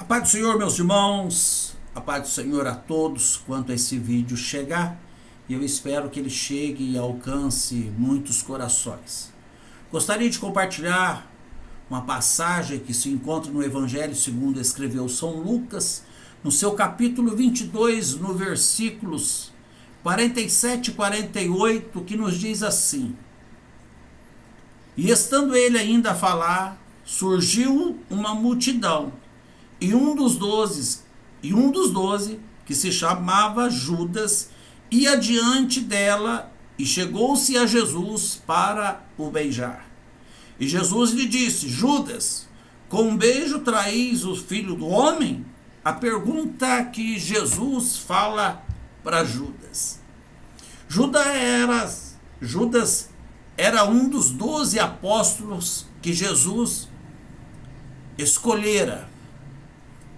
A paz do Senhor, meus irmãos, a paz do Senhor a todos, quanto esse vídeo chegar, e eu espero que ele chegue e alcance muitos corações. Gostaria de compartilhar uma passagem que se encontra no Evangelho segundo escreveu São Lucas, no seu capítulo 22, no versículos 47 e 48, que nos diz assim: E estando ele ainda a falar, surgiu uma multidão, e um dos doze, que se chamava Judas, ia diante dela e chegou-se a Jesus para o beijar. E Jesus lhe disse: Judas, com um beijo traís o Filho do Homem? A pergunta que Jesus fala para Judas. Judas era um dos 12 apóstolos que Jesus escolhera.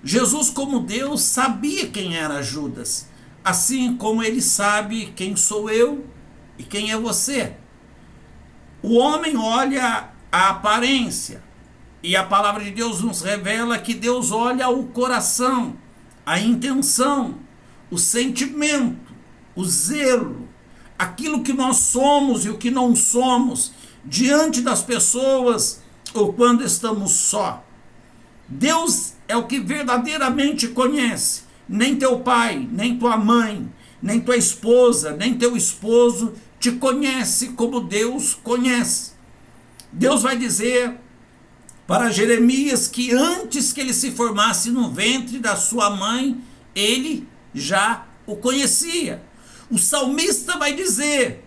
Jesus, como Deus, sabia quem era Judas, assim como ele sabe quem sou eu e quem é você. O homem olha a aparência, e a palavra de Deus nos revela que Deus olha o coração, a intenção, o sentimento, o zelo, aquilo que nós somos e o que não somos diante das pessoas ou quando estamos só. Deus é o que verdadeiramente conhece. Nem teu pai, nem tua mãe, nem tua esposa, nem teu esposo te conhece como Deus conhece. Deus vai dizer para Jeremias que antes que ele se formasse no ventre da sua mãe, ele já o conhecia. O salmista vai dizer: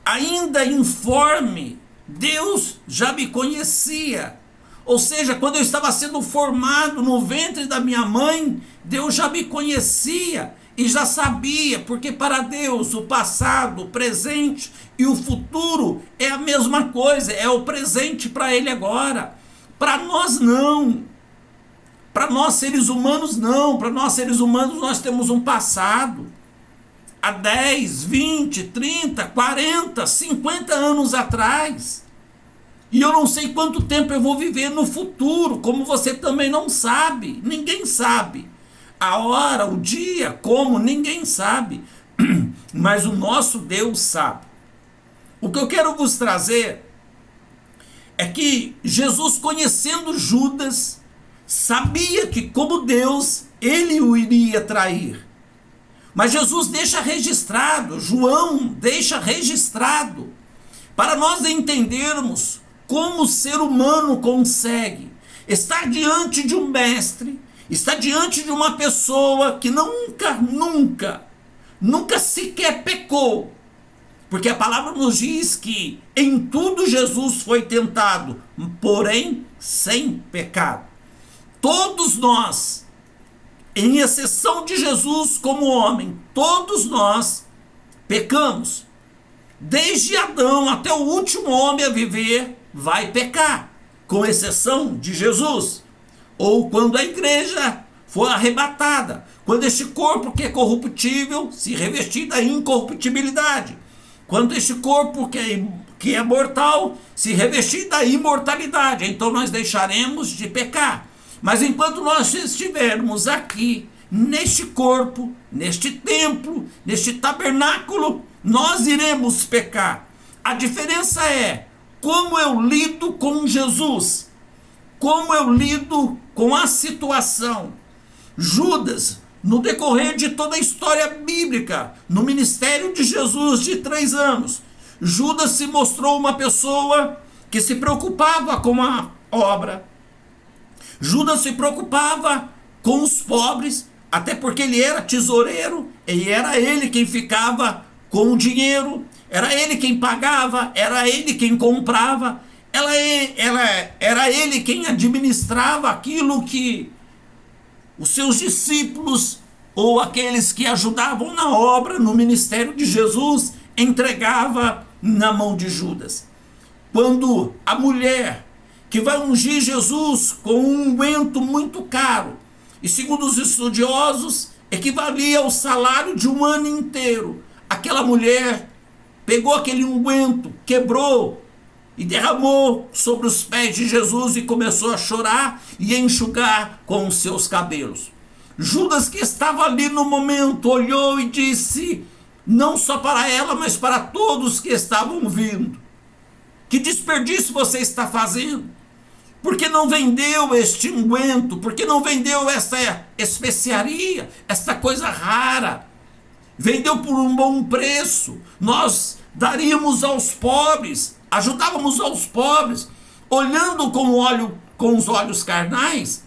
ainda informe, Deus já me conhecia. Ou seja, quando eu estava sendo formado no ventre da minha mãe, Deus já me conhecia e já sabia, porque para Deus o passado, o presente e o futuro é a mesma coisa, é o presente para Ele agora. Para nós não. Para nós seres humanos não. Para nós seres humanos nós temos um passado. Há 10, 20, 30, 40, 50 anos atrás. E eu não sei quanto tempo eu vou viver no futuro, como você também não sabe. Ninguém sabe. A hora, o dia, como, ninguém sabe. Mas o nosso Deus sabe. O que eu quero vos trazer é que Jesus, conhecendo Judas, sabia que, como Deus, ele o iria trair. Mas Jesus deixa registrado, João deixa registrado, para nós entendermos como o ser humano consegue estar diante de um mestre, estar diante de uma pessoa que nunca sequer pecou. Porque a palavra nos diz que em tudo Jesus foi tentado, porém sem pecado. Todos nós, em exceção de Jesus como homem, todos nós pecamos. Desde Adão até o último homem a viver vai pecar, com exceção de Jesus. Ou quando a igreja for arrebatada, quando este corpo que é corruptível se revestir da incorruptibilidade, quando este corpo que é mortal se revestir da imortalidade, então nós deixaremos de pecar. Mas enquanto nós estivermos aqui, neste corpo, neste templo, neste tabernáculo, nós iremos pecar. A diferença é como eu lido com Jesus, como eu lido com a situação. Judas, no decorrer de toda a história bíblica, no ministério de Jesus de 3 anos, Judas se mostrou uma pessoa que se preocupava com a obra. Judas se preocupava com os pobres, até porque ele era tesoureiro, e era ele quem ficava com o dinheiro, era ele quem pagava, era ele quem comprava, era ele quem administrava aquilo que os seus discípulos ou aqueles que ajudavam na obra, no ministério de Jesus, entregava na mão de Judas. Quando a mulher que vai ungir Jesus com um unguento muito caro, e segundo os estudiosos, equivalia ao salário de um ano inteiro, aquela mulher pegou aquele unguento, quebrou e derramou sobre os pés de Jesus e começou a chorar e a enxugar com os seus cabelos. Judas, que estava ali no momento, olhou e disse, não só para ela, mas para todos que estavam vindo: que desperdício você está fazendo? Por que não vendeu este unguento? Por que não vendeu esta especiaria, esta coisa rara? Vendeu por um bom preço, nós daríamos aos pobres, ajudávamos aos pobres. Olhando com os olhos carnais,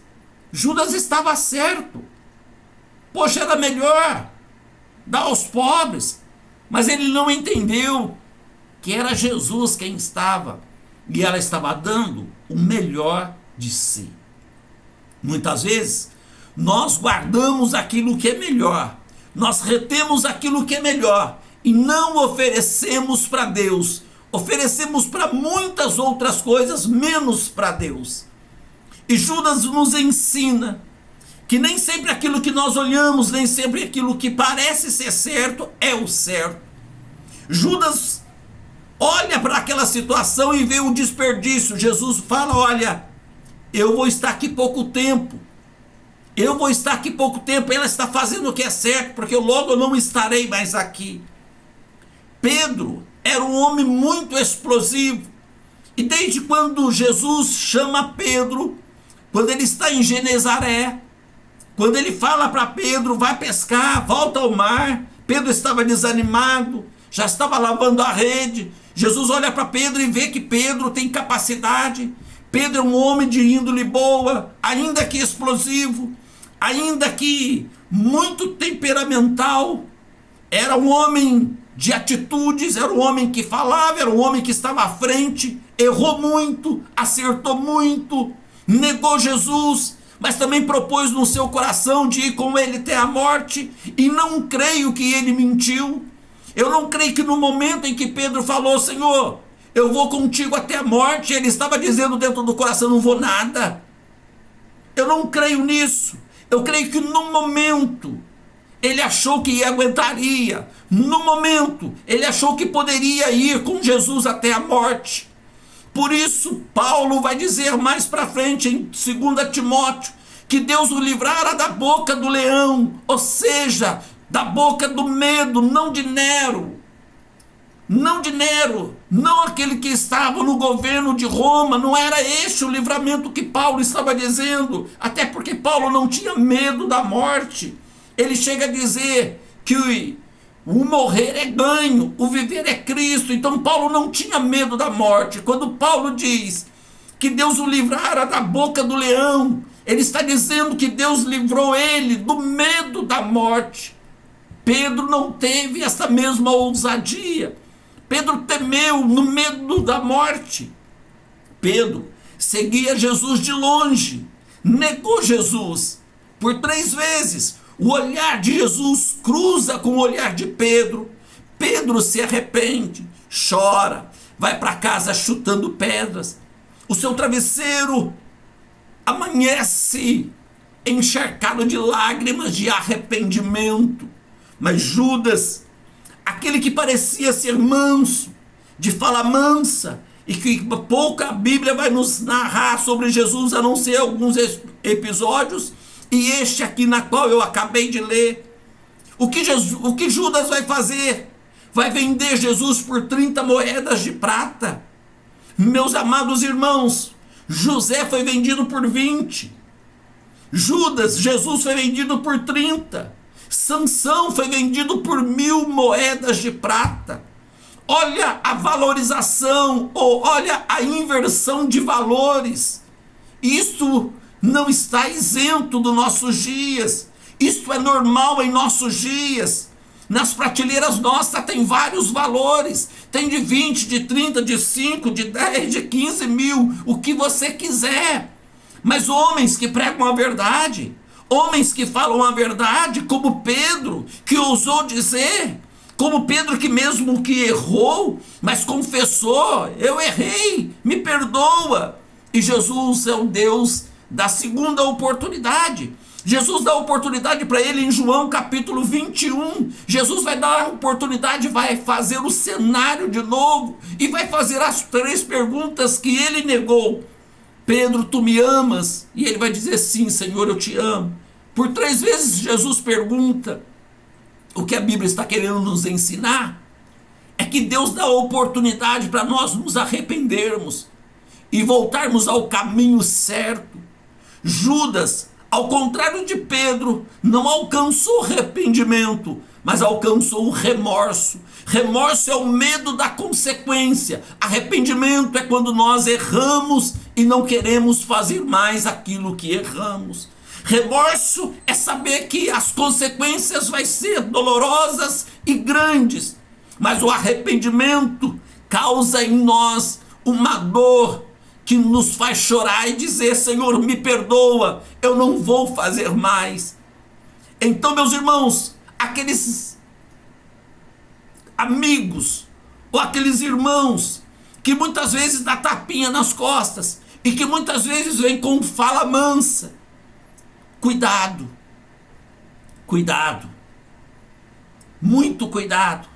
Judas estava certo. Poxa, era melhor dar aos pobres, mas ele não entendeu que era Jesus quem estava, e ela estava dando o melhor de si. Muitas vezes nós guardamos aquilo que é melhor, nós retemos aquilo que é melhor e não oferecemos para Deus, oferecemos para muitas outras coisas, menos para Deus. E Judas nos ensina que nem sempre aquilo que nós olhamos, nem sempre aquilo que parece ser certo é o certo. Judas olha para aquela situação e vê o desperdício. Jesus fala, olha, eu vou estar aqui pouco tempo, ela está fazendo o que é certo, porque logo eu não estarei mais aqui. Pedro era um homem muito explosivo, e desde quando Jesus chama Pedro, quando ele está em Genezaré, quando ele fala para Pedro, vai pescar, volta ao mar, Pedro estava desanimado, já estava lavando a rede. Jesus olha para Pedro e vê que Pedro tem capacidade. Pedro é um homem de índole boa, ainda que explosivo, ainda que muito temperamental. Era um homem de atitudes, era um homem que falava, era um homem que estava à frente, errou muito, acertou muito, negou Jesus, mas também propôs no seu coração de ir com ele até a morte, e não creio que ele mentiu. Eu não creio que no momento em que Pedro falou, Senhor, eu vou contigo até a morte, ele estava dizendo dentro do coração, não vou nada. Eu não creio nisso. Eu creio que no momento ele achou que aguentaria, no momento ele achou que poderia ir com Jesus até a morte. Por isso Paulo vai dizer mais para frente em 2 Timóteo, que Deus o livrara da boca do leão, ou seja, da boca do medo, não de Nero, não aquele que estava no governo de Roma. Não era este o livramento que Paulo estava dizendo, até porque Paulo não tinha medo da morte. Ele chega a dizer que o morrer é ganho, o viver é Cristo. Então Paulo não tinha medo da morte. Quando Paulo diz que Deus o livrara da boca do leão, ele está dizendo que Deus livrou ele do medo da morte. Pedro não teve essa mesma ousadia. Pedro temeu no medo da morte. Pedro seguia Jesus de longe, negou Jesus por 3 vezes. O olhar de Jesus cruza com o olhar de Pedro. Pedro se arrepende, chora, vai para casa chutando pedras. O seu travesseiro amanhece encharcado de lágrimas de arrependimento. Mas Judas, aquele que parecia ser manso, de fala mansa, e que pouca a Bíblia vai nos narrar sobre Jesus, a não ser alguns episódios, e este aqui na qual eu acabei de ler. O que Judas vai fazer? Vai vender Jesus por 30 moedas de prata. Meus amados irmãos, José foi vendido por 20. Jesus foi vendido por 30. Sansão foi vendido por 1000 moedas de prata. Olha a valorização, ou olha a inversão de valores. Isto não está isento dos nossos dias. Isto é normal em nossos dias. Nas prateleiras nossas tem vários valores. Tem de 20, de 30, de 5, de 10, de 15 mil, o que você quiser. Mas homens que pregam a verdade, homens que falam a verdade, como Pedro, que ousou dizer, como Pedro que mesmo que errou, mas confessou, eu errei, me perdoa. E Jesus é o Deus da segunda oportunidade. Jesus dá oportunidade para ele em João capítulo 21. Jesus vai dar a oportunidade, vai fazer o cenário de novo e vai fazer as 3 perguntas que ele negou. Pedro, tu me amas? E ele vai dizer, sim, Senhor, eu te amo. Por 3 vezes Jesus pergunta. O que a Bíblia está querendo nos ensinar é que Deus dá a oportunidade para nós nos arrependermos e voltarmos ao caminho certo. Judas, ao contrário de Pedro, não alcançou arrependimento, mas alcançou o remorso. Remorso é o medo da consequência. Arrependimento é quando nós erramos e não queremos fazer mais aquilo que erramos. Remorso é saber que as consequências vão ser dolorosas e grandes, mas o arrependimento causa em nós uma dor que nos faz chorar e dizer, Senhor, me perdoa, eu não vou fazer mais. Então, meus irmãos, aqueles amigos ou aqueles irmãos que muitas vezes dá tapinha nas costas e que muitas vezes vem com fala mansa, cuidado, cuidado, muito cuidado.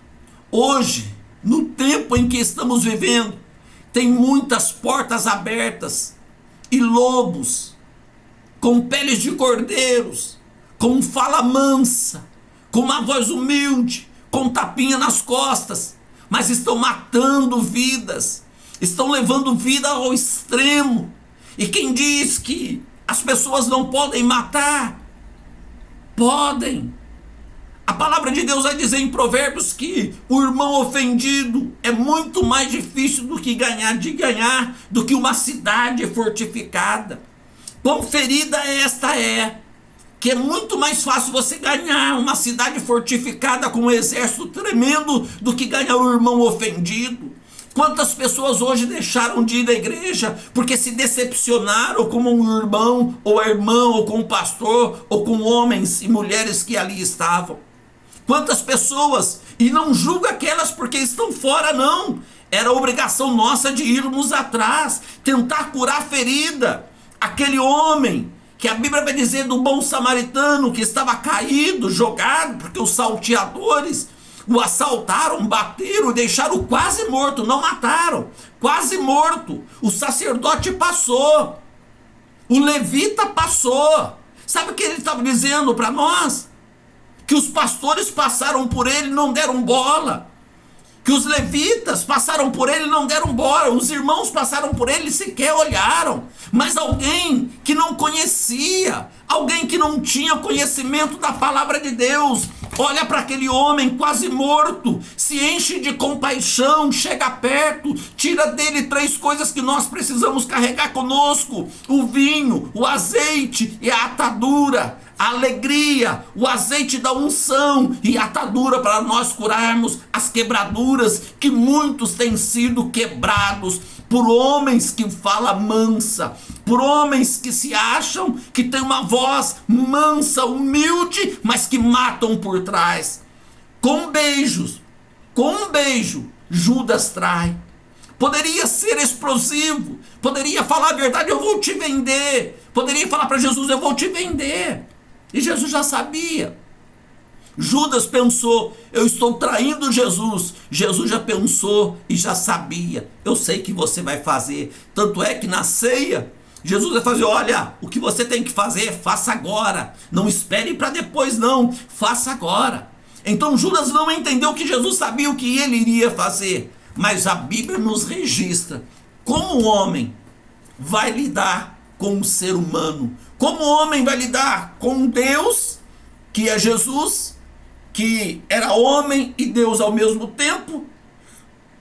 Hoje, no tempo em que estamos vivendo, tem muitas portas abertas e lobos com peles de cordeiros, com fala mansa, com uma voz humilde, com tapinha nas costas, mas estão matando vidas, estão levando vida ao extremo. E quem diz que as pessoas não podem matar? Podem. A palavra de Deus vai dizer em Provérbios que o irmão ofendido é muito mais difícil de ganhar do que uma cidade fortificada. Quão ferida esta é, que é muito mais fácil você ganhar uma cidade fortificada com um exército tremendo do que ganhar o irmão ofendido. Quantas pessoas hoje deixaram de ir à igreja porque se decepcionaram com um irmão, ou a irmã, ou com um pastor, ou com homens e mulheres que ali estavam? Quantas pessoas, e não julga aquelas porque estão fora, não. Era obrigação nossa de irmos atrás, tentar curar a ferida. Aquele homem, que a Bíblia vai dizer do bom samaritano, que estava caído, jogado, porque os salteadores o assaltaram, bateram e deixaram quase morto. Não mataram, quase morto. O sacerdote passou, o levita passou. Sabe o que ele estava dizendo para nós? Que os pastores passaram por ele e não deram bola, que os levitas passaram por ele e não deram bola, os irmãos passaram por ele e sequer olharam. Mas alguém que não conhecia, alguém que não tinha conhecimento da palavra de Deus, olha para aquele homem quase morto, se enche de compaixão, chega perto, tira dele 3 coisas que nós precisamos carregar conosco: o vinho, o azeite e a atadura. A alegria, o azeite da unção e a atadura para nós curarmos as quebraduras que muitos têm sido quebrados por homens que falam mansa, por homens que se acham que tem uma voz mansa, humilde, mas que matam por trás. Com um beijo, Judas trai. Poderia ser explosivo, poderia falar a verdade, eu vou te vender, poderia falar para Jesus, eu vou te vender. E Jesus já sabia. Judas pensou, eu estou traindo Jesus. Jesus já pensou e já sabia. Eu sei que você vai fazer. Tanto é que na ceia, Jesus vai fazer, olha, o que você tem que fazer, faça agora. Não espere para depois, não. Faça agora. Então Judas não entendeu que Jesus sabia o que ele iria fazer. Mas a Bíblia nos registra como o homem vai lidar com o ser humano. Como o homem vai lidar com Deus, que é Jesus, que era homem e Deus ao mesmo tempo,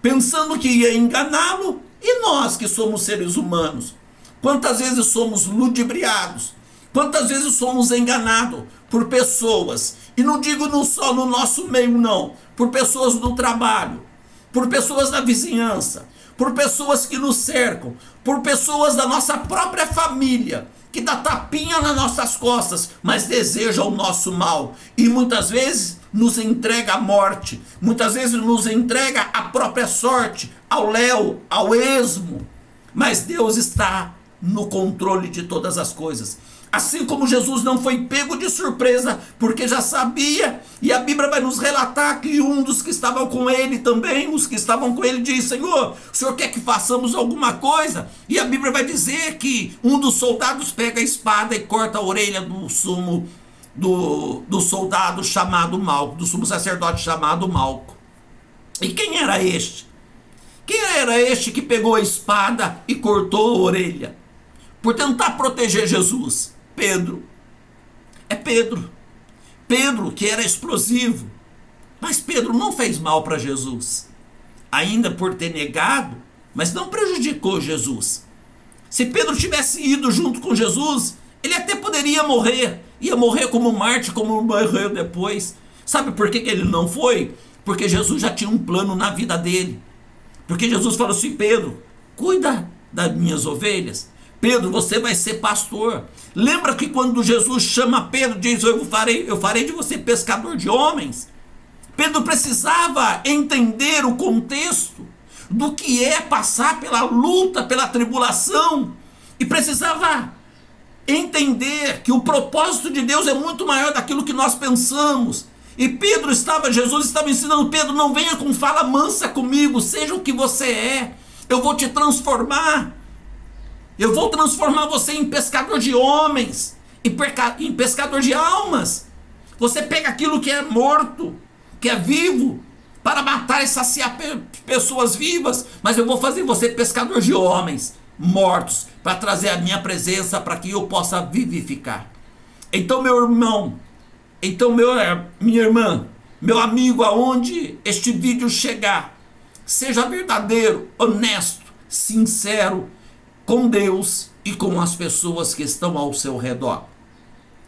pensando que ia enganá-lo, e nós que somos seres humanos, quantas vezes somos ludibriados, quantas vezes somos enganados por pessoas, e não digo só no nosso meio não, por pessoas do trabalho, por pessoas da vizinhança, por pessoas que nos cercam, por pessoas da nossa própria família, que dá tapinha nas nossas costas, mas deseja o nosso mal, e muitas vezes nos entrega a morte, muitas vezes nos entrega a própria sorte, ao léu, ao esmo. Mas Deus está no controle de todas as coisas. Assim como Jesus não foi pego de surpresa, porque já sabia, e a Bíblia vai nos relatar que um dos que estavam com ele também, os que estavam com ele, diz: Senhor, o Senhor quer que façamos alguma coisa? E a Bíblia vai dizer que um dos soldados pega a espada e corta a orelha do soldado chamado Malco, do sumo sacerdote chamado Malco. E quem era este? Quem era este que pegou a espada e cortou a orelha por tentar proteger Jesus? Pedro. É Pedro. Pedro, que era explosivo. Mas Pedro não fez mal para Jesus, ainda por ter negado, mas não prejudicou Jesus. Se Pedro tivesse ido junto com Jesus, ele até poderia morrer. Ia morrer como Marte, como morreu depois. Sabe por que ele não foi? Porque Jesus já tinha um plano na vida dele. Porque Jesus falou assim: Pedro, cuida das minhas ovelhas. Pedro, você vai ser pastor. Lembra que quando Jesus chama Pedro, diz: eu farei de você pescador de homens. Pedro precisava entender o contexto do que é passar pela luta, pela tribulação, e precisava entender que o propósito de Deus é muito maior daquilo que nós pensamos. E Jesus estava ensinando Pedro: não venha com fala mansa comigo, seja o que você é, eu vou te transformar. Eu vou transformar você em pescador de homens, em pescador de almas. Você pega aquilo que é morto, que é vivo, para matar e saciar pessoas vivas, mas eu vou fazer você pescador de homens mortos, para trazer a minha presença, para que eu possa vivificar. Então, meu irmão, minha irmã, meu amigo, aonde este vídeo chegar, seja verdadeiro, honesto, sincero com Deus e com as pessoas que estão ao seu redor.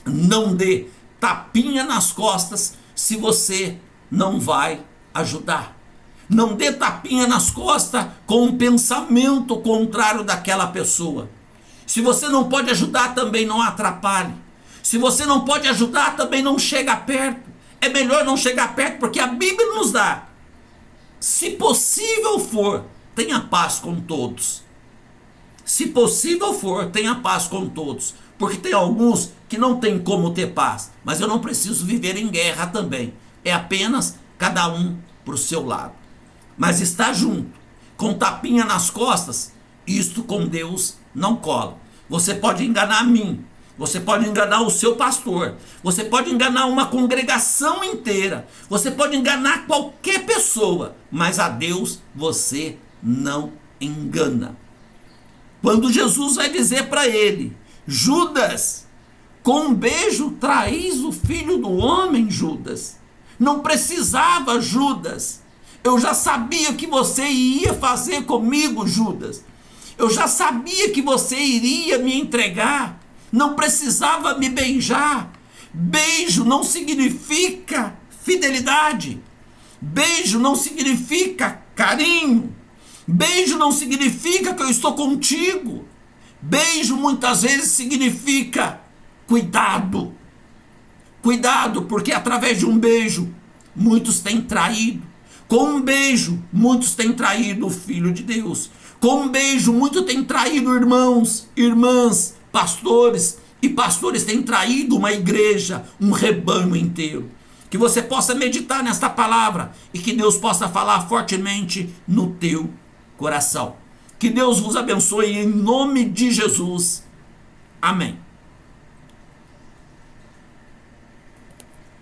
Não dê tapinha nas costas se você não vai ajudar. Não dê tapinha nas costas com um pensamento contrário daquela pessoa. Se você não pode ajudar, também não atrapalhe. Se você não pode ajudar, também não chega perto. É melhor não chegar perto, porque a Bíblia nos dá: se possível for, tenha paz com todos. Se possível for, tenha paz com todos. Porque tem alguns que não tem como ter paz. Mas eu não preciso viver em guerra também. É apenas cada um para o seu lado. Mas estar junto, com tapinha nas costas, isto com Deus não cola. Você pode enganar a mim, você pode enganar o seu pastor, você pode enganar uma congregação inteira, você pode enganar qualquer pessoa, mas a Deus você não engana. Quando Jesus vai dizer para ele: Judas, com um beijo traís o filho do homem, Judas. Não precisava, Judas. Eu já sabia que você ia fazer comigo, Judas. Eu já sabia que você iria me entregar. Não precisava me beijar. Beijo não significa fidelidade. Beijo não significa carinho. Beijo não significa que eu estou contigo. Beijo muitas vezes significa cuidado. Cuidado, porque através de um beijo muitos têm traído. Com um beijo muitos têm traído o Filho de Deus. Com um beijo muitos têm traído irmãos, irmãs, pastores. E pastores têm traído uma igreja, um rebanho inteiro. Que você possa meditar nesta palavra e que Deus possa falar fortemente no teu coração. Que Deus vos abençoe em nome de Jesus. Amém.